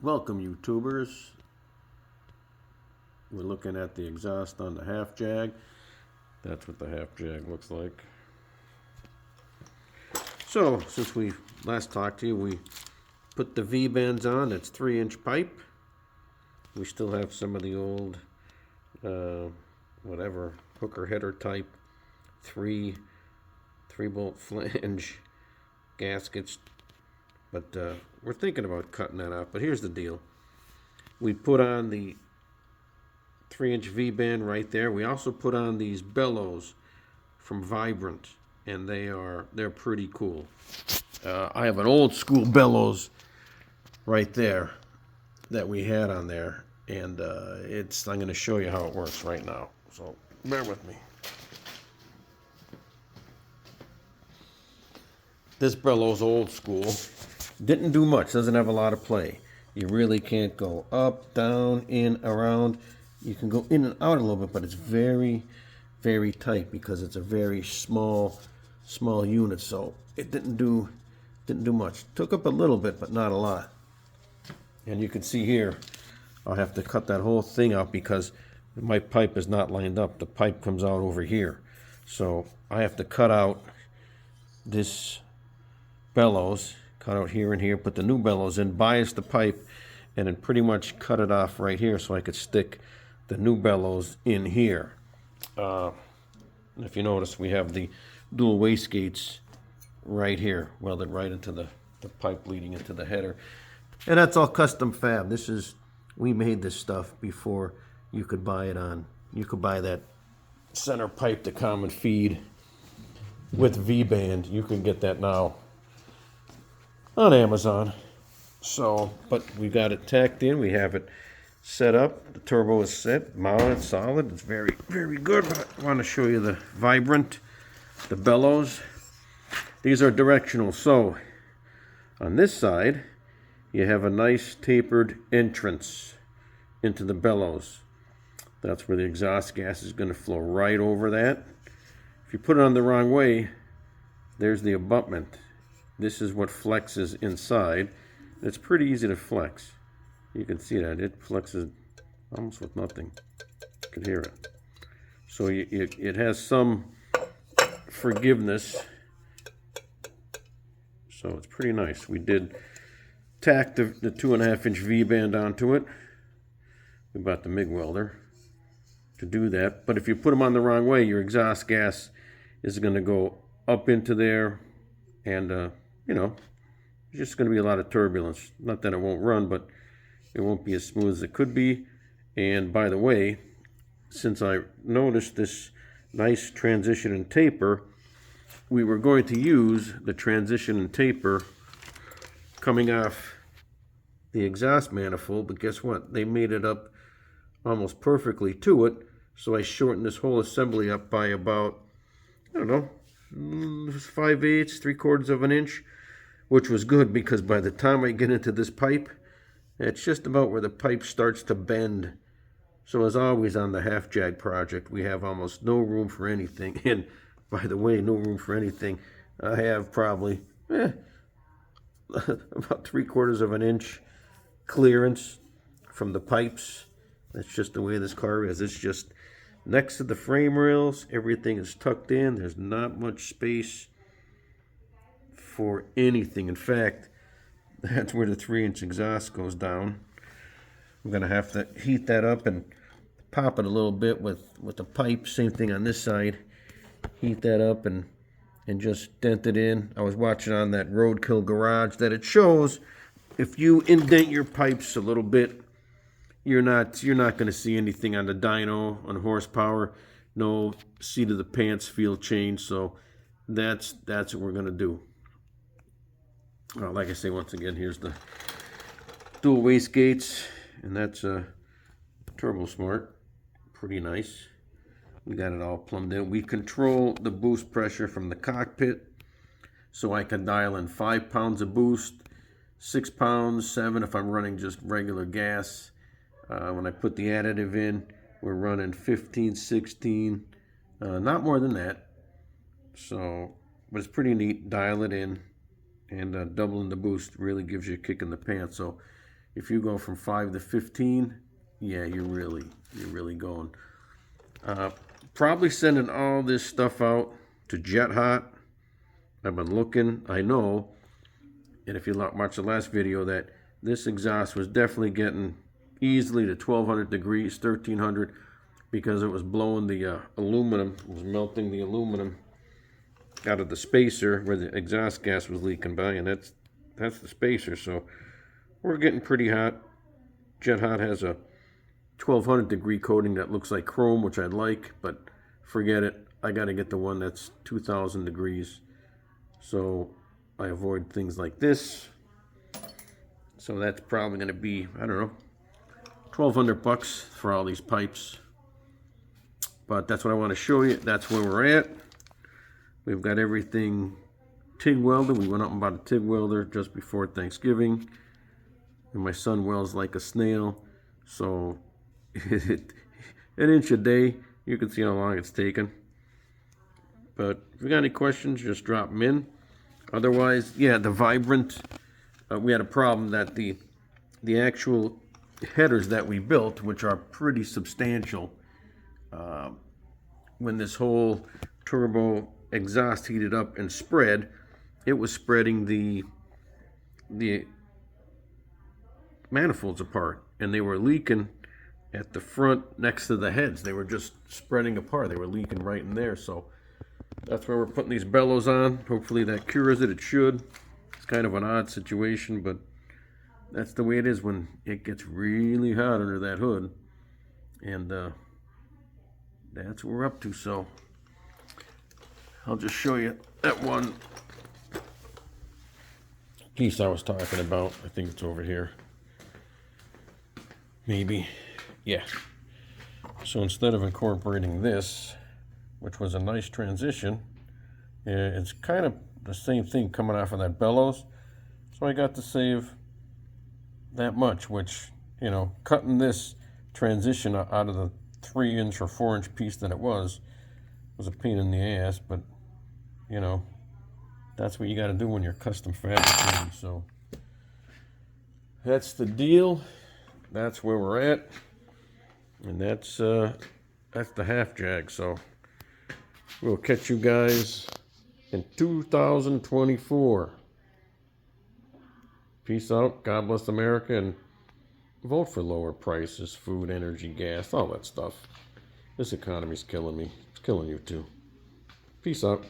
Welcome, YouTubers. We're looking at the exhaust on the HAF JAG. That's what the HAF JAG looks like. So, since we last talked to you, we put the V-bands on. It's 3-inch pipe. We still have some of the old, whatever, hooker header type 3-bolt flange gaskets. But we're thinking about cutting that out. But here's the deal. We put on the 3-inch V-band right there. We also put on these bellows from Vibrant, and they're pretty cool. I have an old school bellows right there that we had on there, and I'm going to show you how it works right now. So bear with me. This bellows old school. Didn't do much. Doesn't have a lot of play. You really can't go up, down, in, around. You can go in and out a little bit, but it's very, very tight because it's a very small unit. So it didn't do much. Took up a little bit, but not a lot. And you can see here, I'll have to cut that whole thing out because my pipe is not lined up. The pipe comes out over here. So I have to cut out this bellows, cut out here and here, put the new bellows in, bias the pipe, and then pretty much cut it off right here so I could stick the new bellows in here. If you notice, we have the dual wastegates right here, welded right into the pipe leading into the header. And that's all custom fab. We made this stuff before you could buy it on. You could buy that center pipe to common feed with V-band. You can get that now on Amazon. So, but we got it tacked in. We have it set up. The turbo is set, mounted, solid. It's very, very good. But I want to show you the Vibrant, the bellows. These are directional. So, on this side, you have a nice tapered entrance into the bellows. That's where the exhaust gas is going to flow right over that. If you put it on the wrong way, there's the abutment. This is what flexes inside. It's pretty easy to flex. You can see that. It flexes almost with nothing. You can hear it. So it has some forgiveness. So it's pretty nice. We did tack the 2.5-inch V-band onto it. We bought the MIG welder to do that. But if you put them on the wrong way, your exhaust gas is going to go up into there, and there's just going to be a lot of turbulence. Not that it won't run, but it won't be as smooth as it could be. And by the way, since I noticed this nice transition and taper, we were going to use the transition and taper coming off the exhaust manifold, but guess what? They made it up almost perfectly to it, so I shortened this whole assembly up by about, I don't know, 5/8, 3/4 of an inch, which was good because by the time I get into this pipe, it's just about where the pipe starts to bend. So as always on the HAF JAG project, we have almost no room for anything. And by the way, no room for anything. I have probably about 3/4 of an inch clearance from the pipes. That's just the way this car is. It's just next to the frame rails. Everything is tucked in. There's not much space for anything. In fact, that's where the 3-inch exhaust goes down. I'm going to have to heat that up and pop it a little bit with the pipe. Same thing on this side. Heat that up and just dent it in. I was watching on that Roadkill Garage that it shows if you indent your pipes a little bit, you're not going to see anything on the dyno, on horsepower. No seat of the pants feel change. So that's what we're going to do. Like I say, once again, here's the dual wastegates, and that's Turbo Smart. Pretty nice. We got it all plumbed in. We control the boost pressure from the cockpit, so I can dial in 5 pounds of boost, 6 pounds, 7 if I'm running just regular gas. When I put the additive in, we're running 15, 16, not more than that. So, but it's pretty neat. Dial it in, and doubling the boost really gives you a kick in the pants. So if you go from 5 to 15, yeah, you're really going. Probably sending all this stuff out to Jet Hot. I've been looking, I know, and if you watched the last video, that this exhaust was definitely getting easily to 1200 degrees, 1300, because it was blowing the aluminum, it was melting the aluminum out of the spacer where the exhaust gas was leaking by, and that's the spacer. So we're getting pretty hot. Jet Hot has a 1200 degree coating that looks like chrome, which I'd like, but forget it. I got to get the one that's 2000 degrees. So I avoid things like this. So that's probably going to be, I don't know, 1200 bucks for all these pipes. But that's what I want to show you. That's where we're at. We've got everything TIG welded. We went up and bought a TIG welder just before Thanksgiving. And my son welds like a snail. So an inch a day. You can see how long it's taken. But if you got any questions, just drop them in. Otherwise, yeah, the Vibrant, we had a problem that the actual headers that we built, which are pretty substantial, when this whole turbo exhaust heated up and spread, it was spreading the manifolds apart, and they were leaking at the front next to the heads. They were just spreading apart. They were leaking right in there. So that's where we're putting these bellows on. Hopefully that cures it. It should. It's kind of an odd situation, but that's the way it is when it gets really hot under that hood. And that's what we're up to. So I'll just show you that one piece I was talking about. I think it's over here. Maybe. Yeah. So instead of incorporating this, which was a nice transition, it's kind of the same thing coming off of that bellows. So I got to save that much, which, you know, cutting this transition out of the 3-inch or 4-inch piece that it was a pain in the ass, but, you know, that's what you got to do when you're custom fabricating. So that's the deal. That's where we're at, and that's the HAF JAG. So we'll catch you guys in 2024. Peace out. God bless America, and vote for lower prices, food, energy, gas, all that stuff. This economy's killing me. It's killing you too. Peace out.